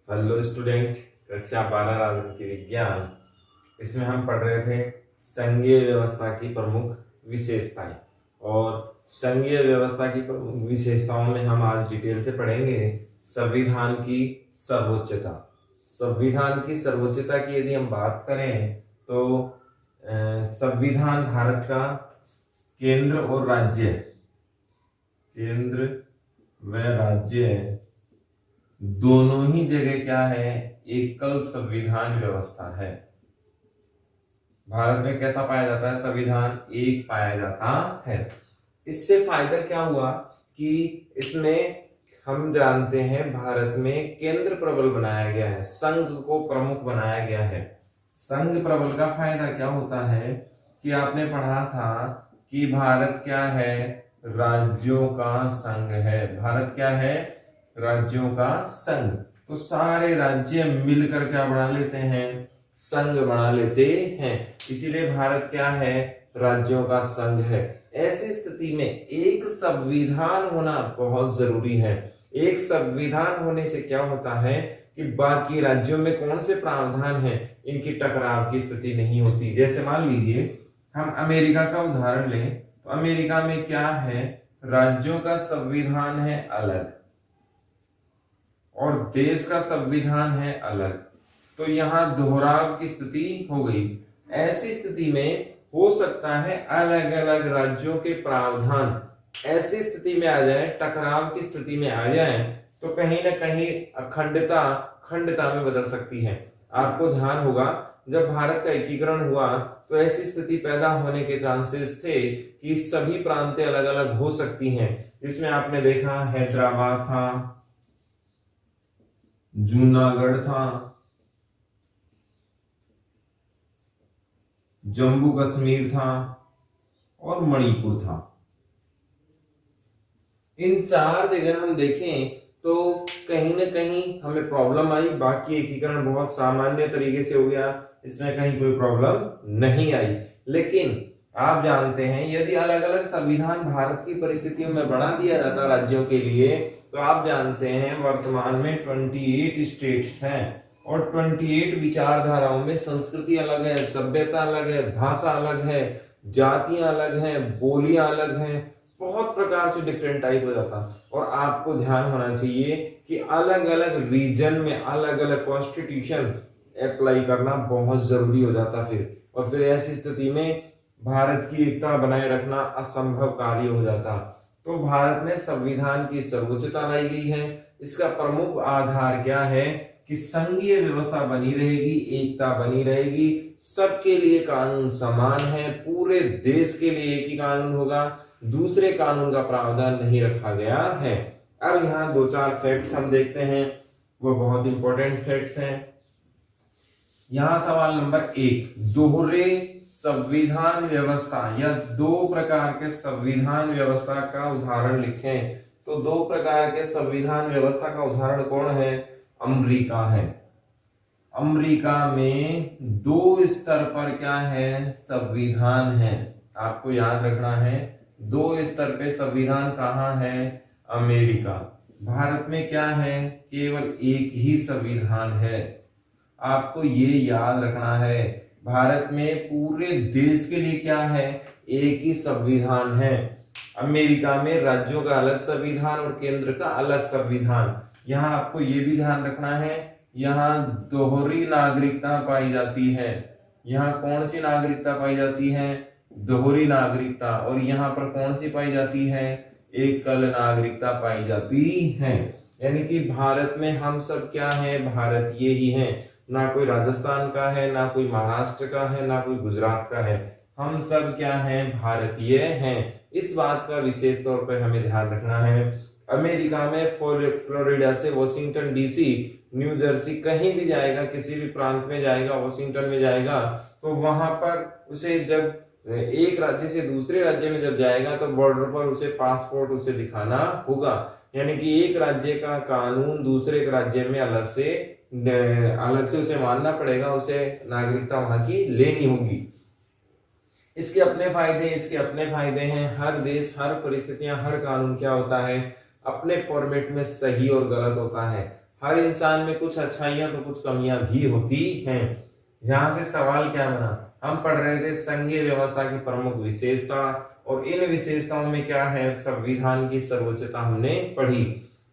Hello student, कक्षा 12 राजनीति विज्ञान। इसमें हम पढ़ रहे थे संघीय व्यवस्था की प्रमुख विशेषताएं। और संघीय व्यवस्था की प्रमुख विशेषताओं में हम आज डिटेल से पढ़ेंगे संविधान की सर्वोच्चता। संविधान की सर्वोच्चता की यदि हम बात करें तो संविधान भारत का केंद्र और राज्य, केंद्र व राज्य दोनों ही जगह क्या है, एकल संविधान व्यवस्था है। भारत में कैसा पाया जाता है, संविधान एक पाया जाता है। इससे फायदा क्या हुआ कि इसमें हम जानते हैं भारत में केंद्र प्रबल बनाया गया है, संघ को प्रमुख बनाया गया है। संघ प्रबल का फायदा क्या होता है कि आपने पढ़ा था कि भारत क्या है, राज्यों का संघ है। भारत क्या है, राज्यों का संघ। तो सारे राज्य मिलकर क्या बना लेते हैं, संघ बना लेते हैं। इसीलिए भारत क्या है, राज्यों का संघ है। ऐसी स्थिति में एक संविधान होना बहुत जरूरी है। एक संविधान होने से क्या होता है कि बाकी राज्यों में कौन से प्रावधान हैं, इनकी टकराव की स्थिति नहीं होती। जैसे मान लीजिए हम अमेरिका का उदाहरण लें तो अमेरिका में क्या है, राज्यों का संविधान है अलग और देश का संविधान है अलग। तो यहां दोहराव की स्थिति हो गई। ऐसी स्थिति में हो सकता है अलग अलग राज्यों के प्रावधान ऐसी स्थिति में आ जाए, टकराव की स्थिति में आ जाए, तो कहीं ना कहीं अखंडता खंडता में बदल सकती है। आपको ध्यान होगा जब भारत का एकीकरण हुआ तो ऐसी स्थिति पैदा होने के चांसेस थे कि सभी प्रांतें अलग अलग हो सकती हैं। इसमें आपने देखा हैदराबाद था, जूनागढ़ था, जम्मू कश्मीर था और मणिपुर था। इन चार जगह हम देखें तो कहीं ना कहीं हमें प्रॉब्लम आई। बाकी एकीकरण बहुत सामान्य तरीके से हो गया, इसमें कहीं कोई प्रॉब्लम नहीं आई। लेकिन आप जानते हैं यदि अलग अलग संविधान भारत की परिस्थितियों में बना दिया जाता राज्यों के लिए, तो आप जानते हैं वर्तमान में 28 स्टेट्स हैं और 28 विचारधाराओं में संस्कृति अलग है, सभ्यता अलग है, भाषा अलग है, जातियां अलग हैं, बोलियां अलग हैं, बहुत प्रकार से डिफरेंट टाइप हो जाता। और आपको ध्यान होना चाहिए कि अलग अलग रीजन में अलग अलग कॉन्स्टिट्यूशन अप्लाई करना बहुत जरूरी हो जाता और फिर ऐसी स्थिति में भारत की एकता बनाए रखना असंभव कार्य हो जाता। तो भारत में संविधान की सर्वोच्चता लाई गई है। इसका प्रमुख आधार क्या है कि संघीय व्यवस्था बनी रहेगी, एकता बनी रहेगी, सबके लिए कानून समान है, पूरे देश के लिए एक ही कानून होगा, दूसरे कानून का प्रावधान नहीं रखा गया है। अब यहाँ दो चार फैक्ट्स हम देखते हैं, वो बहुत इंपॉर्टेंट फैक्ट्स हैं। यहाँ सवाल नंबर 1, दोहरे संविधान व्यवस्था या दो प्रकार के संविधान व्यवस्था का उदाहरण लिखें। तो दो प्रकार के संविधान व्यवस्था का उदाहरण कौन है, अमेरिका है। अमेरिका में दो स्तर पर क्या है, संविधान है। आपको याद रखना है, दो स्तर पे संविधान कहाँ है, अमेरिका। भारत में क्या है, केवल एक ही संविधान है। आपको ये याद रखना है, भारत में पूरे देश के लिए क्या है, एक ही संविधान है। अमेरिका में राज्यों का अलग संविधान और केंद्र का अलग संविधान। यहाँ आपको ये भी ध्यान रखना है, यहाँ दोहरी नागरिकता पाई जाती है। यहाँ कौन सी नागरिकता पाई जाती है, दोहरी नागरिकता। और यहाँ पर कौन सी पाई जाती है, एकल नागरिकता पाई जाती है। यानी कि भारत में हम सब क्या है, भारतीय ही हैं। ना कोई राजस्थान का है, ना कोई महाराष्ट्र का है, ना कोई गुजरात का है। हम सब क्या हैं, भारतीय हैं। इस बात का विशेष तौर पर हमें ध्यान रखना है। अमेरिका में फ्लोरिडा से वॉशिंगटन डीसी, न्यू जर्सी, कहीं भी जाएगा, किसी भी प्रांत में जाएगा, वॉशिंगटन में जाएगा, तो वहां पर उसे जब एक राज्य से दूसरे राज्य में जब जाएगा तो बॉर्डर पर उसे पासपोर्ट उसे दिखाना होगा। यानी कि एक राज्य का कानून दूसरे राज्य में अलग से उसे मानना पड़ेगा, उसे नागरिकता वहां की लेनी होगी। इसके अपने फायदे हैं। हर देश, हर परिस्थितियां, हर कानून क्या होता है, अपने फॉर्मेट में सही और गलत होता है। हर इंसान में कुछ अच्छाइयां तो कुछ कमियां भी होती हैं। यहां से सवाल क्या बना, हम पढ़ रहे थे संघीय व्यवस्था की प्रमुख विशेषता, और इन विशेषताओं में क्या है, संविधान की सर्वोच्चता हमने पढ़ी।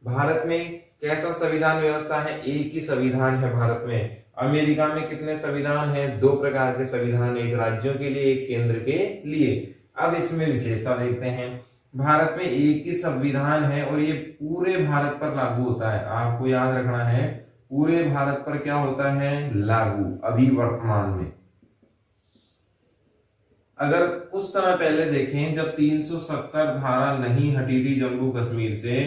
भारत में कैसा संविधान व्यवस्था है, एक ही संविधान है भारत में। अमेरिका में कितने संविधान हैं, 2 प्रकार के संविधान, एक राज्यों के लिए, एक केंद्र के लिए। अब इसमें विशेषता देखते हैं। भारत में एक ही संविधान है और ये पूरे भारत पर लागू होता है। आपको याद रखना है, पूरे भारत पर क्या होता है, लागू, अभी वर्तमान में। अगर कुछ समय पहले देखें, जब 370 धारा नहीं हटी थी जम्मू कश्मीर से,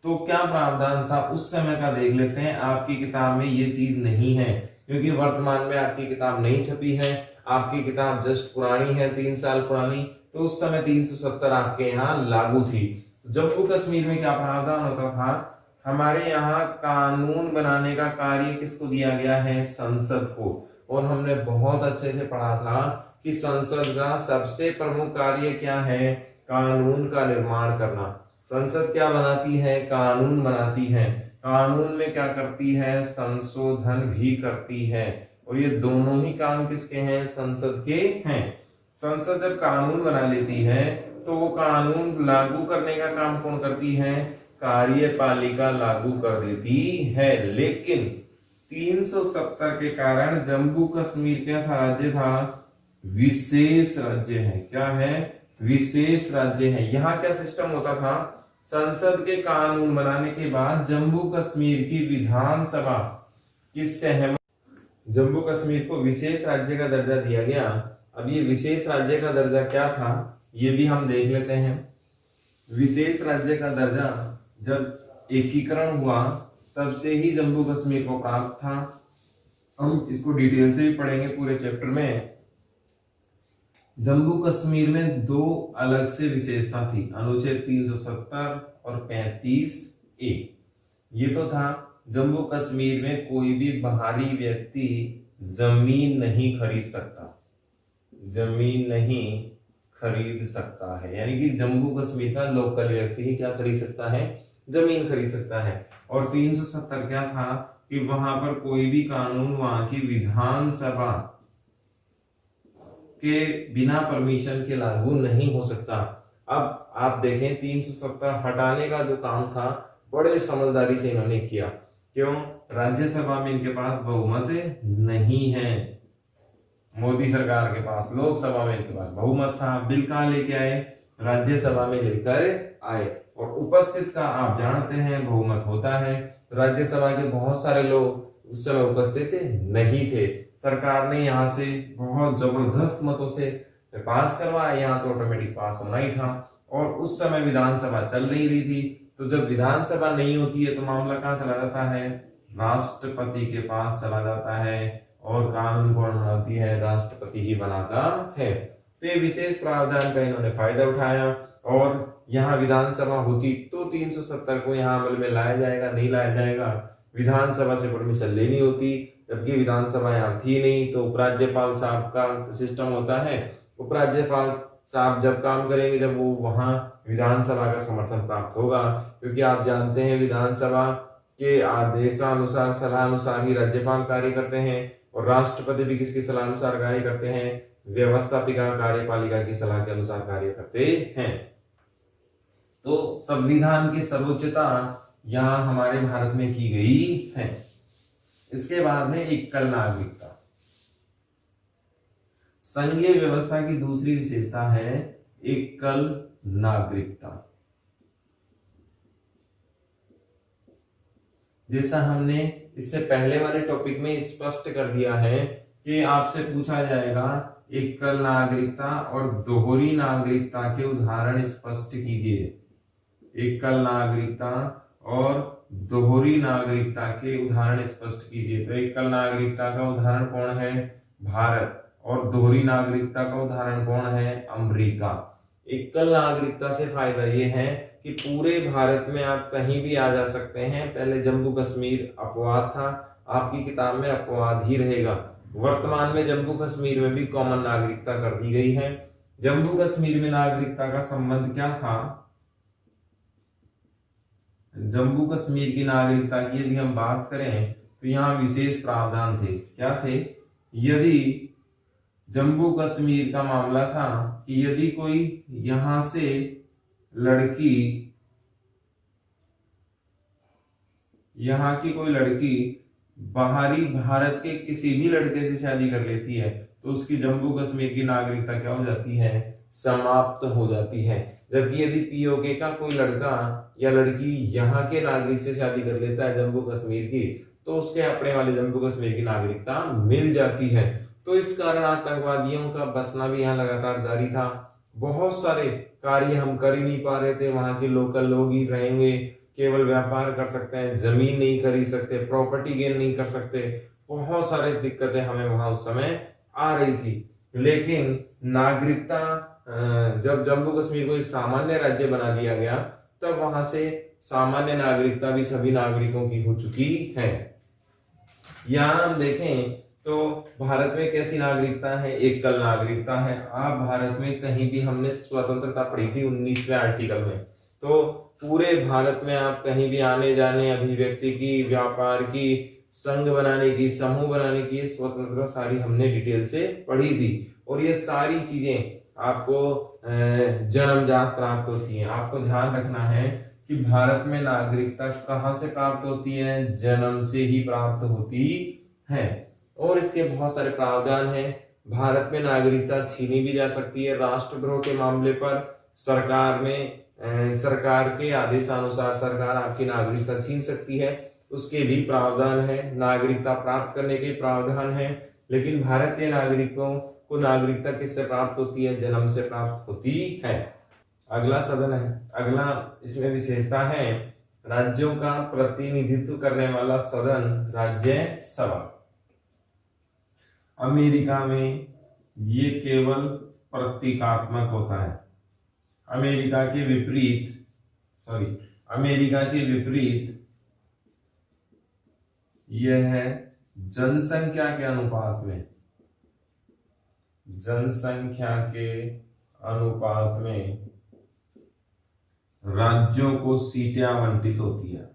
तो क्या प्रावधान था उस समय का देख लेते हैं। आपकी किताब में ये चीज नहीं है, क्योंकि वर्तमान में आपकी किताब नहीं छपी है, आपकी किताब जस्ट पुरानी है, 3 साल पुरानी। तो उस समय 370 आपके यहाँ लागू थी। जम्मू कश्मीर में क्या प्रावधान होता था, हमारे यहाँ कानून बनाने का कार्य किसको दिया गया है, संसद को। और हमने बहुत अच्छे से पढ़ा था कि संसद का सबसे प्रमुख कार्य क्या है, कानून का निर्माण करना। संसद क्या बनाती है, कानून बनाती है। कानून में क्या करती है, संशोधन भी करती है। और ये दोनों ही काम किसके हैं, संसद के हैं। संसद जब कानून बना लेती है तो वो कानून लागू करने का काम कौन करती है, कार्यपालिका लागू कर देती है। लेकिन 370 के कारण जम्मू कश्मीर कैसा राज्य था, विशेष राज्य है। क्या है, विशेष राज्य है। यहाँ क्या सिस्टम होता था, संसद के कानून बनाने के बाद जम्मू कश्मीर की विधानसभा की सहमति, जम्मू कश्मीर को विशेष राज्य का दर्जा दिया गया। अब ये विशेष राज्य का दर्जा क्या था, ये भी हम देख लेते हैं। विशेष राज्य का दर्जा जब एकीकरण हुआ तब से ही जम्मू कश्मीर को प्राप्त था। हम इसको डिटेल से भी पढ़ेंगे पूरे चैप्टर में। जम्मू कश्मीर में 2 अलग से विशेषता थी, अनुच्छेद 370 और 35A। ये तो था, जम्मू कश्मीर में कोई भी बाहरी व्यक्ति जमीन नहीं खरीद सकता, जमीन नहीं खरीद सकता है। यानी कि जम्मू कश्मीर का लोकल व्यक्ति ही क्या खरीद सकता है, जमीन खरीद सकता है। और 370 क्या था कि वहां पर कोई भी कानून वहां की विधानसभा के बिना परमिशन के लागू नहीं हो सकता। अब आप देखें 370 हटाने का जो काम था बड़े समझदारी से इन्होंने किया। क्यों, राज्यसभा में इनके पास बहुमत नहीं है, मोदी सरकार के पास, लोकसभा में इनके पास बहुमत था। बिल कहां लेके आए, राज्यसभा में लेकर आए। और उपस्थित का आप जानते हैं बहुमत होता है। राज्यसभा के बहुत सारे लोग उस समय उपस्थित नहीं थे। सरकार ने यहाँ से बहुत जबरदस्त मतों से पास करवाया, यहाँ तो ऑटोमेटिक पास होना ही था। और उस समय विधानसभा चल नहीं रही थी, तो जब विधानसभा नहीं होती है तो मामला कहाँ चला जाता है, राष्ट्रपति के पास चला जाता है। और कानून कौन बनाती है, राष्ट्रपति ही बनाता है। तो ये विशेष प्रावधान का इन्होंने फायदा उठाया। और यहाँ विधानसभा होती तो 370 को यहाँ अमल में लाया जाएगा, नहीं लाया जाएगा, विधानसभा से परमिशन लेनी होती, जबकि विधानसभा यहाँ थी नहीं। तो उपराज्यपाल साहब का सिस्टम होता है, उपराज्यपाल साहब जब काम करेंगे जब वो वहां विधानसभा का समर्थन प्राप्त होगा। क्योंकि आप जानते हैं विधानसभा के आदेशानुसार, सलाह अनुसार ही राज्यपाल कार्य करते हैं, और राष्ट्रपति भी किसकी सलाह अनुसार कार्य करते हैं, व्यवस्थापिका कार्यपालिका की सलाह के अनुसार कार्य करते हैं। तो संविधान की सर्वोच्चता यहाँ हमारे भारत में की गई है। इसके बाद है एकल नागरिकता। संघीय व्यवस्था की दूसरी विशेषता है एकल नागरिकता। जैसा हमने इससे पहले वाले टॉपिक में स्पष्ट कर दिया है कि आपसे पूछा जाएगा एकल नागरिकता और दोहरी नागरिकता के उदाहरण स्पष्ट कीजिए। एकल नागरिकता और दोहरी नागरिकता के उदाहरण स्पष्ट कीजिए। तो एकल नागरिकता का उदाहरण कौन है, भारत, और दोहरी नागरिकता का उदाहरण कौन है, अमेरिका। एकल नागरिकता से फायदा ये है कि पूरे भारत में आप कहीं भी आ जा सकते हैं। पहले जम्मू कश्मीर अपवाद था, आपकी किताब में अपवाद ही रहेगा। वर्तमान में जम्मू कश्मीर में भी कॉमन नागरिकता कर दी गई है। जम्मू कश्मीर में नागरिकता का संबंध क्या था, जम्मू कश्मीर की नागरिकता की यदि हम बात करें तो यहाँ विशेष प्रावधान थे। क्या थे? यदि जम्मू कश्मीर का मामला था कि यदि कोई यहां से लड़की, यहाँ की कोई लड़की बाहरी भारत के किसी भी लड़के से शादी कर लेती है तो उसकी जम्मू कश्मीर की नागरिकता क्या हो जाती है? समाप्त हो जाती है। जबकि यदि पीओके का कोई लड़का या लड़की यहाँ के नागरिक से शादी कर लेता है जम्मू कश्मीर की, तो उसके अपने वाले जम्मू कश्मीर की नागरिकता मिल जाती है। तो इस कारण आतंकवादियों का बसना भी यहाँ लगातार जारी था। बहुत सारे कार्य हम कर ही नहीं पा रहे थे, वहां के लोकल लोग ही रहेंगे, केवल व्यापार कर सकते हैं, जमीन नहीं खरीद सकते, प्रॉपर्टी गेन नहीं कर सकते, बहुत सारी दिक्कतें हमें वहां उस समय आ रही थी। लेकिन नागरिकता जब जम्मू कश्मीर को एक सामान्य राज्य बना दिया गया तब वहां से सामान्य नागरिकता भी सभी नागरिकों की हो चुकी है। यहाँ हम देखें तो भारत में कैसी नागरिकता है? एकल नागरिकता है। आप भारत में कहीं भी, हमने स्वतंत्रता पढ़ी थी 19वें आर्टिकल में, तो पूरे भारत में आप कहीं भी आने जाने, अभिव्यक्ति की, व्यापार की, संघ बनाने की, समूह बनाने की स्वतंत्रता सारी हमने डिटेल से पढ़ी थी। और ये सारी चीजें आपको जन्मजात प्राप्त होती हैं। आपको ध्यान रखना है कि भारत में नागरिकता कहाँ से प्राप्त होती है? जन्म से ही प्राप्त होती है। और इसके बहुत सारे प्रावधान हैं। भारत में नागरिकता छीनी भी जा सकती है। राष्ट्रद्रोह के मामले पर सरकार के आदेशानुसार सरकार आपकी नागरिकता छीन सकती है, उसके भी प्रावधान है। नागरिकता प्राप्त करने के प्रावधान है। लेकिन भारतीय नागरिकों को नागरिकता किससे प्राप्त होती है? जन्म से प्राप्त होती है। अगला सदन है, अगला इसमें विशेषता है राज्यों का प्रतिनिधित्व करने वाला सदन, राज्यसभा। अमेरिका में ये केवल प्रतीकात्मक होता है। अमेरिका के विपरीत यह है जनसंख्या के अनुपात में राज्यों को सीटें आवंटित होती है।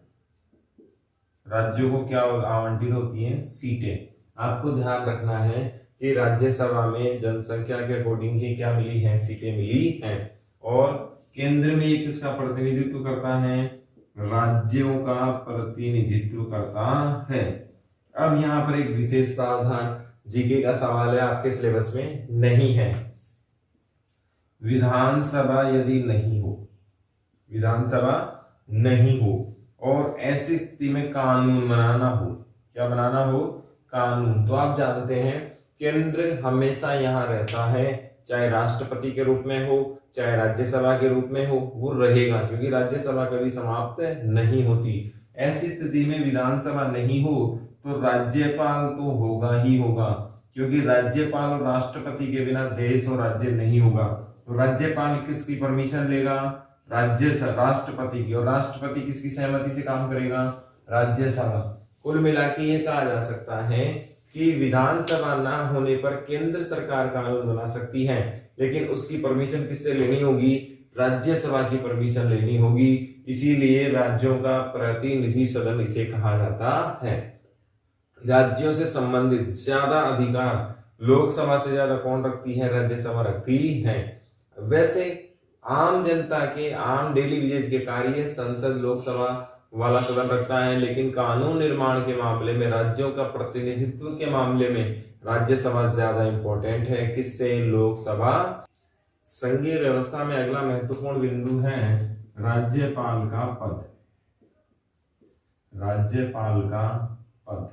राज्यों को क्या आवंटित होती हैं? सीटें। आपको ध्यान रखना है कि राज्यसभा में जनसंख्या के अकॉर्डिंग ही क्या मिली है? सीटें मिली हैं। और केंद्र में किसका प्रतिनिधित्व करता है? राज्यों का प्रतिनिधित्व करता है। अब यहाँ पर एक विशेष प्रावधान, जीके का सवाल है, आपके सिलेबस में नहीं है। विधानसभा यदि नहीं हो और ऐसी स्थिति में कानून बनाना हो, क्या बनाना हो? कानून। तो आप जानते हैं केंद्र हमेशा यहाँ रहता है, चाहे राष्ट्रपति के रूप में हो, चाहे राज्यसभा के रूप में हो, वो रहेगा, क्योंकि राज्यसभा कभी समाप्त नहीं होती। ऐसी स्थिति में विधानसभा नहीं हो तो राज्यपाल तो होगा ही होगा, क्योंकि राज्यपाल और राष्ट्रपति के बिना देश और राज्य नहीं होगा। तो राज्यपाल किसकी परमिशन लेगा? राष्ट्रपति की। और राष्ट्रपति किसकी सहमति से काम करेगा? राज्यसभा। कुल मिला के ये कहा जा सकता है कि विधानसभा ना होने पर केंद्र सरकार कानून बना सकती है, लेकिन उसकी परमिशन किससे लेनी होगी? राज्यसभा की परमिशन लेनी होगी। इसीलिए राज्यों का प्रतिनिधि सदन इसे कहा जाता है। राज्यों से संबंधित ज्यादा अधिकार लोकसभा से ज्यादा कौन रखती है? राज्यसभा रखती है। वैसे आम जनता के आम डेली बेसिस के कार्य संसद, लोकसभा वाला सदन रखता है, लेकिन कानून निर्माण के मामले में, राज्यों का प्रतिनिधित्व के मामले में राज्यसभा ज्यादा इंपॉर्टेंट है। किससे? लोकसभा। संघीय व्यवस्था में अगला महत्वपूर्ण बिंदु है राज्यपाल का पद।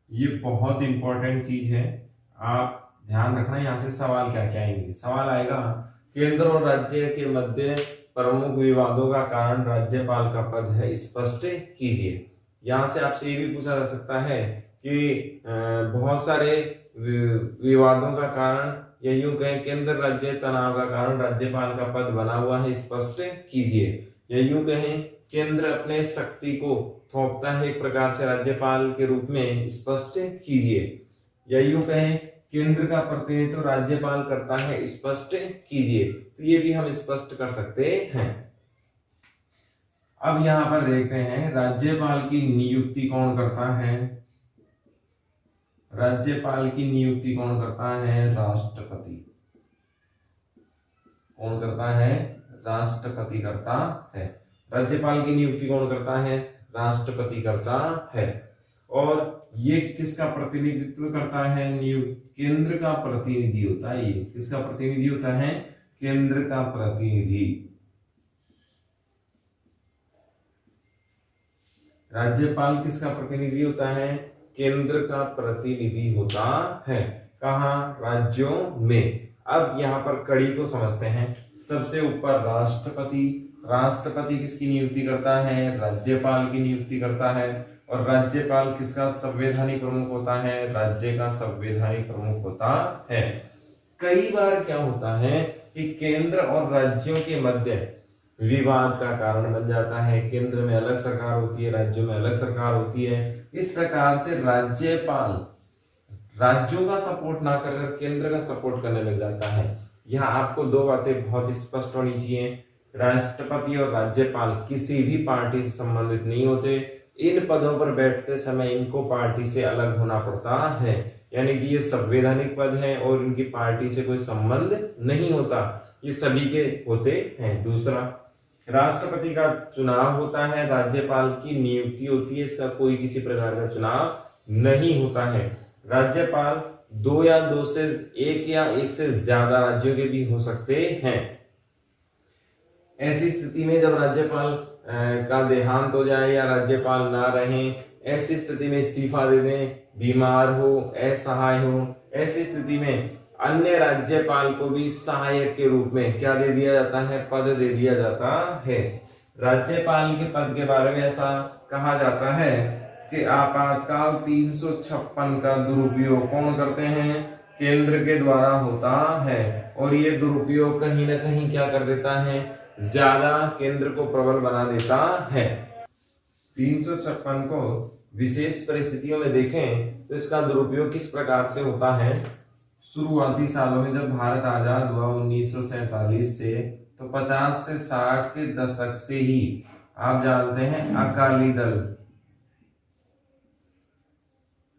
ये बहुत इंपॉर्टेंट चीज है, आप ध्यान रखना। यहां से सवाल क्या क्या आएंगे? सवाल आएगा केंद्र और राज्य के मध्य प्रमुख विवादों का कारण राज्यपाल का पद है, स्पष्ट कीजिए। यहां से आपसे ये भी पूछा जा सकता है कि बहुत सारे विवादों का कारण, या यूं कहें केंद्र राज्य तनाव का कारण राज्यपाल का पद बना हुआ है, स्पष्ट कीजिए। या यूं कहें केंद्र अपने शक्ति को थोपता है एक प्रकार से राज्यपाल के रूप में, स्पष्ट कीजिए। या यूं कहें केंद्र का प्रतिनिधित्व राज्यपाल करता है, स्पष्ट कीजिए। तो ये भी हम स्पष्ट कर सकते हैं। अब यहां पर देखते हैं राज्यपाल की नियुक्ति कौन करता है। राज्यपाल की नियुक्ति कौन करता है? राष्ट्रपति। कौन करता है? राष्ट्रपति करता है। राज्यपाल की नियुक्ति कौन करता है? राष्ट्रपति करता है। और ये किसका प्रतिनिधित्व करता है? केंद्र का प्रतिनिधि होता है। ये किसका प्रतिनिधि होता है? केंद्र का प्रतिनिधि। राज्यपाल किसका प्रतिनिधि होता है? केंद्र का प्रतिनिधि होता है। कहां? राज्यों में। अब यहां पर कड़ी को समझते हैं। सबसे ऊपर राष्ट्रपति। राष्ट्रपति किसकी नियुक्ति करता है? राज्यपाल की नियुक्ति करता है। और राज्यपाल किसका संवैधानिक प्रमुख होता है? राज्य का संवैधानिक प्रमुख होता है। कई बार क्या होता है कि केंद्र और राज्यों के मध्य विवाद का कारण बन जाता है। केंद्र में अलग सरकार होती है, राज्यों में अलग सरकार होती है। इस प्रकार से राज्यपाल राज्यों का सपोर्ट ना कर केंद्र का सपोर्ट करने लग जाता है। यहाँ आपको दो बातें बहुत स्पष्ट होनी चाहिए। राष्ट्रपति और राज्यपाल किसी भी पार्टी से संबंधित नहीं होते। इन पदों पर बैठते समय इनको पार्टी से अलग होना पड़ता है, यानी कि ये संवैधानिक पद है और इनकी पार्टी से कोई संबंध नहीं होता। ये सभी के होते हैं। दूसरा, राष्ट्रपति का चुनाव होता है, राज्यपाल की नियुक्ति होती है। इसका कोई किसी प्रकार का चुनाव नहीं होता है। राज्यपाल दो या दो से एक या एक से ज्यादा राज्यों के भी हो सकते हैं। ऐसी स्थिति में जब राज्यपाल का देहांत हो जाए या राज्यपाल ना रहे, ऐसी स्थिति में इस्तीफा दे दें, बीमार हो, असहाय हो, ऐसी स्थिति में अन्य राज्यपाल को भी सहायक के रूप में क्या दे दिया जाता है? पद दे दिया जाता है। राज्यपाल के पद के बारे में ऐसा कहा जाता है कि आपातकाल 356 का दुरुपयोग कौन करते हैं? केंद्र के द्वारा होता है। और ये दुरुपयोग कहीं ना कहीं क्या कर देता है? ज्यादा केंद्र को प्रबल बना देता है। 356 को विशेष परिस्थितियों में देखें तो इसका दुरुपयोग किस प्रकार से होता है? शुरुआती सालों में जब भारत आजाद हुआ 1947 से, तो 50 से 60 के दशक से ही आप जानते हैं अकाली दल,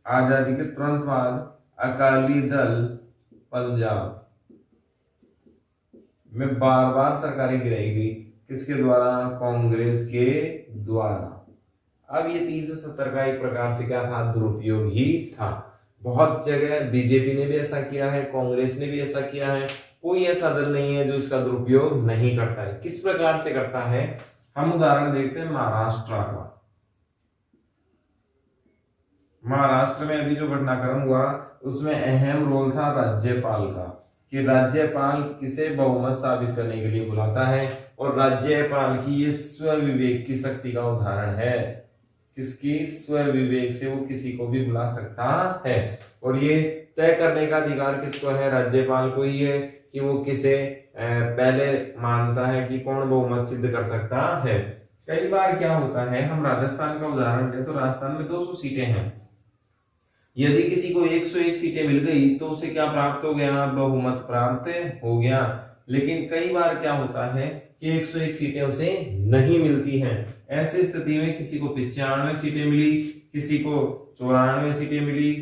आजादी के तुरंत बाद अकाली दल पंजाब में बार बार सरकारें गिराई गई। किसके द्वारा? कांग्रेस के द्वारा। अब ये 370 का एक प्रकार से क्या था? दुरुपयोग ही था। बहुत जगह बीजेपी ने भी ऐसा किया है, कांग्रेस ने भी ऐसा किया है। कोई ऐसा दल नहीं है जो इसका दुरुपयोग नहीं करता है। किस प्रकार से करता है? हम उदाहरण देखते हैं महाराष्ट्र का। महाराष्ट्र में अभी जो घटनाक्रम हुआ उसमें अहम रोल था राज्यपाल का, कि राज्यपाल किसे बहुमत साबित करने के लिए बुलाता है। और राज्यपाल की ये स्वविवेक की शक्ति का उदाहरण है। किसकी? स्वविवेक से वो किसी को भी बुला सकता है। और ये तय करने का अधिकार किसको है? राज्यपाल को ही है कि वो किसे पहले मानता है कि कौन बहुमत सिद्ध कर सकता है। कई बार क्या होता है, हम राजस्थान का उदाहरण लें तो राजस्थान में 200 सीटें हैं। यदि किसी को 101 सीटें मिल गई तो उसे क्या प्राप्त हो गया? बहुमत प्राप्त हो गया। लेकिन कई बार क्या होता है कि 101 सीटें उसे नहीं मिलती हैं। ऐसी स्थिति में किसी को 95 सीटें मिली, किसी को 94 सीटें मिली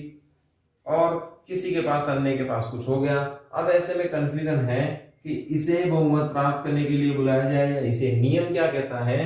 और किसी के पास अन्य के पास कुछ हो गया। अब ऐसे में कंफ्यूजन है कि इसे बहुमत प्राप्त करने के लिए बुलाया जाए या इसे। नियम क्या कहता है?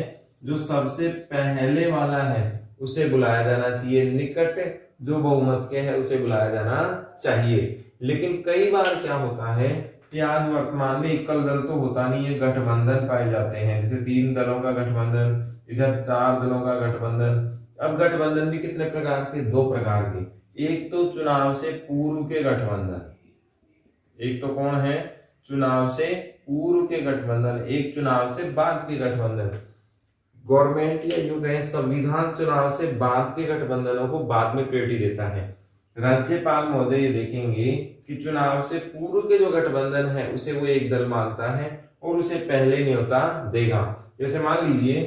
जो सबसे पहले वाला है उसे बुलाया जाना चाहिए, निकट जो बहुमत के है उसे बुलाया जाना चाहिए। लेकिन कई बार क्या होता है कि आज वर्तमान में एकल दल तो होता नहीं है, गठबंधन पाए जाते हैं। जैसे 3 दलों का गठबंधन, इधर 4 दलों का गठबंधन। अब गठबंधन भी कितने प्रकार के? 2 प्रकार के। एक तो चुनाव से पूर्व के गठबंधन, एक तो कौन है? चुनाव से पूर्व के गठबंधन, एक चुनाव से बाद के गठबंधन। गवर्नमेंट या यूं कहें संविधान चुनाव से बाद के गठबंधनों को बाद में प्रायोरिटी देता है। राज्यपाल महोदय ये देखेंगे कि चुनाव से पूर्व के जो गठबंधन है उसे वो एक दल मानता है और उसे पहले न्योता देगा। जैसे मान लीजिए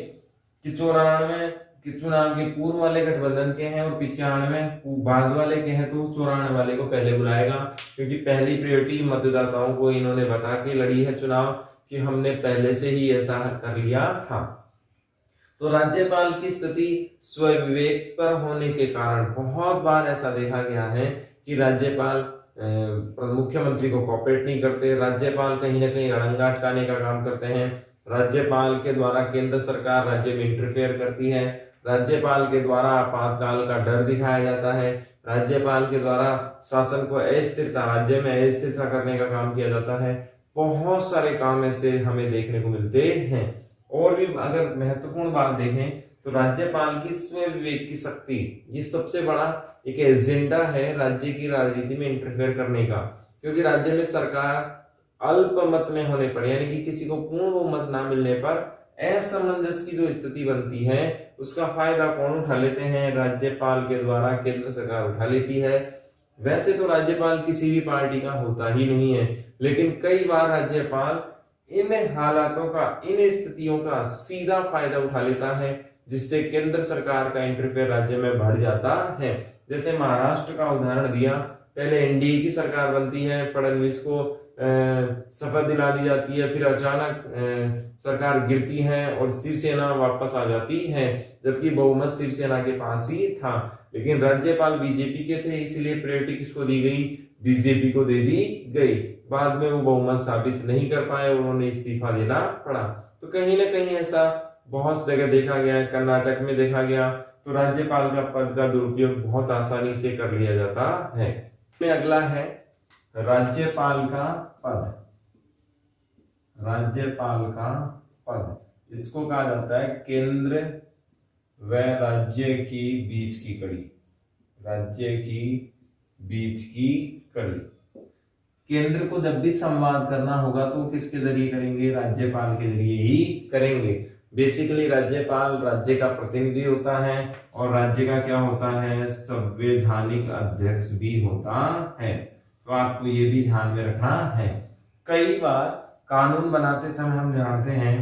कि 94 के चुनाव के पूर्व वाले गठबंधन के हैं और 95 बाद वाले के हैं, तो 94 वाले को पहले बुलाएगा, क्योंकि पहली प्रायोरिटी मतदाताओं को इन्होंने बता के लड़ी है चुनाव कि हमने पहले से ही ऐसा कर लिया था। तो राज्यपाल की स्थिति स्वविवेक पर होने के कारण बहुत बार ऐसा देखा गया है कि राज्यपाल मुख्यमंत्री को कोऑपरेट नहीं करते, राज्यपाल कहीं ना कहीं अड़ंगा अटकाने का काम करते हैं, राज्यपाल के द्वारा केंद्र सरकार राज्य में इंटरफेयर करती है, राज्यपाल के द्वारा आपातकाल का डर दिखाया जाता है, राज्यपाल के द्वारा शासन को अस्थिरता, राज्य में अस्थिरता करने का काम किया जाता है। बहुत सारे काम ऐसे हमें देखने को मिलते हैं। और भी अगर महत्वपूर्ण बात देखें तो राज्यपाल की स्वविवेक की शक्ति, ये सबसे बड़ा एक एजेंडा है राज्य की राजनीति में इंटरफेयर करने का, क्योंकि राज्य में सरकार अल्पमत में होने पर, यानी कि किसी को पूर्ण बहुमत ना मिलने पर असमंजस की जो स्थिति बनती है उसका फायदा कौन उठा लेते हैं? राज्यपाल के द्वारा केंद्र सरकार उठा लेती है। वैसे तो राज्यपाल किसी भी पार्टी का होता ही नहीं है, लेकिन कई बार राज्यपाल इन हालातों का, इन स्थितियों का सीधा फायदा उठा लेता है, जिससे केंद्र सरकार का इंटरफेयर राज्य में बढ़ जाता है। जैसे महाराष्ट्र का उदाहरण दिया, पहले एनडीए की सरकार बनती है, फडणवीस को शपथ दिला दी जाती है, फिर अचानक सरकार गिरती है और शिवसेना वापस आ जाती है, जबकि बहुमत शिवसेना के पास ही था। लेकिन राज्यपाल बीजेपी के थे, इसलिए प्रायोरिटी किसको दी गई? बीजेपी को दे दी गई। बाद में वो बहुमत साबित नहीं कर पाए, उन्होंने इस्तीफा देना पड़ा। तो कहीं ना कहीं ऐसा बहुत जगह देखा गया, कर्नाटक में देखा गया, तो राज्यपाल का पद का दुरुपयोग बहुत आसानी से कर लिया जाता है। अगला है राज्यपाल का पद। राज्यपाल का पद, इसको कहा जाता है केंद्र व राज्य की बीच की कड़ी। राज्य की बीच की कड़ी। केंद्र को जब भी संवाद करना होगा तो किसके जरिए करेंगे? राज्यपाल के जरिए ही करेंगे। बेसिकली राज्यपाल राज्य का प्रतिनिधि होता है और राज्य का क्या होता है? संवैधानिक अध्यक्ष भी होता है। तो आपको ये भी ध्यान में रखना है। कई बार कानून बनाते समय हम जानते हैं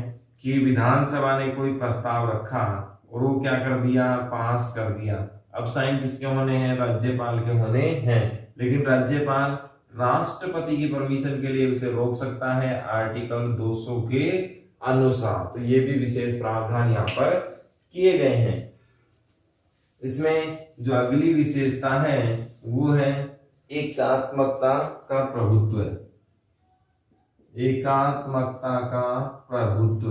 कि विधानसभा ने कोई प्रस्ताव रखा और वो क्या कर दिया? पास कर दिया। अब साइन किसके होने हैं? राज्यपाल के होने हैं। लेकिन राज्यपाल राष्ट्रपति की परमिशन के लिए उसे रोक सकता है आर्टिकल 200 के अनुसार। तो ये भी विशेष प्रावधान यहाँ पर किए गए हैं। इसमें जो अगली विशेषता है वो है एकात्मकता का प्रभुत्व। एकात्मकता का प्रभुत्व।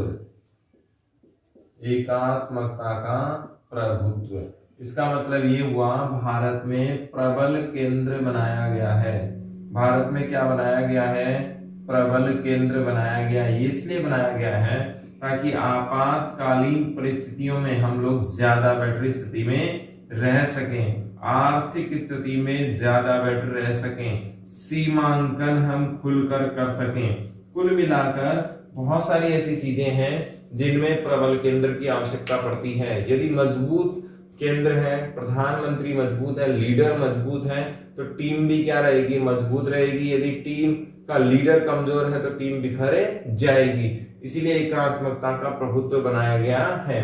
एकात्मकता का प्रभुत्व। इसका मतलब ये हुआ भारत में प्रबल केंद्र बनाया गया है। भारत में क्या बनाया गया है? प्रबल केंद्र बनाया गया। ये इसलिए बनाया गया है ताकि आपातकालीन परिस्थितियों में हम लोग ज्यादा बेटर स्थिति में रह सकें, आर्थिक स्थिति में ज्यादा बेटर रह सकें, सीमांकन हम खुलकर कर सकें। कुल मिलाकर बहुत सारी ऐसी चीजें हैं जिनमें प्रबल केंद्र की आवश्यकता पड़ती है। यदि मजबूत केंद्र है, प्रधानमंत्री मजबूत है, लीडर मजबूत है, तो टीम भी क्या रहेगी? मजबूत रहेगी। यदि टीम का लीडर कमजोर है तो टीम बिखरे जाएगी। इसीलिए एकात्मकता का प्रभुत्व बनाया गया है।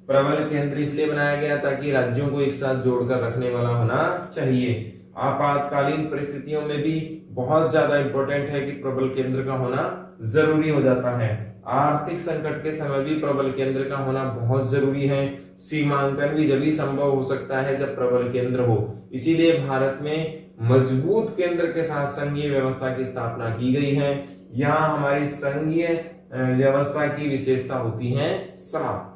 प्रबल केंद्र इसलिए बनाया गया ताकि राज्यों को एक साथ जोड़कर रखने वाला होना चाहिए। आपातकालीन परिस्थितियों में भी बहुत ज्यादा इंपॉर्टेंट है कि प्रबल केंद्र का होना जरूरी हो जाता है। आर्थिक संकट के समय भी प्रबल केंद्र का होना बहुत जरूरी है। सीमांकन भी जब ही संभव हो सकता है जब प्रबल केंद्र हो। इसीलिए भारत में मजबूत केंद्र के साथ संघीय व्यवस्था की स्थापना की गई है। यहाँ हमारी संघीय व्यवस्था की विशेषता होती है समाप्त।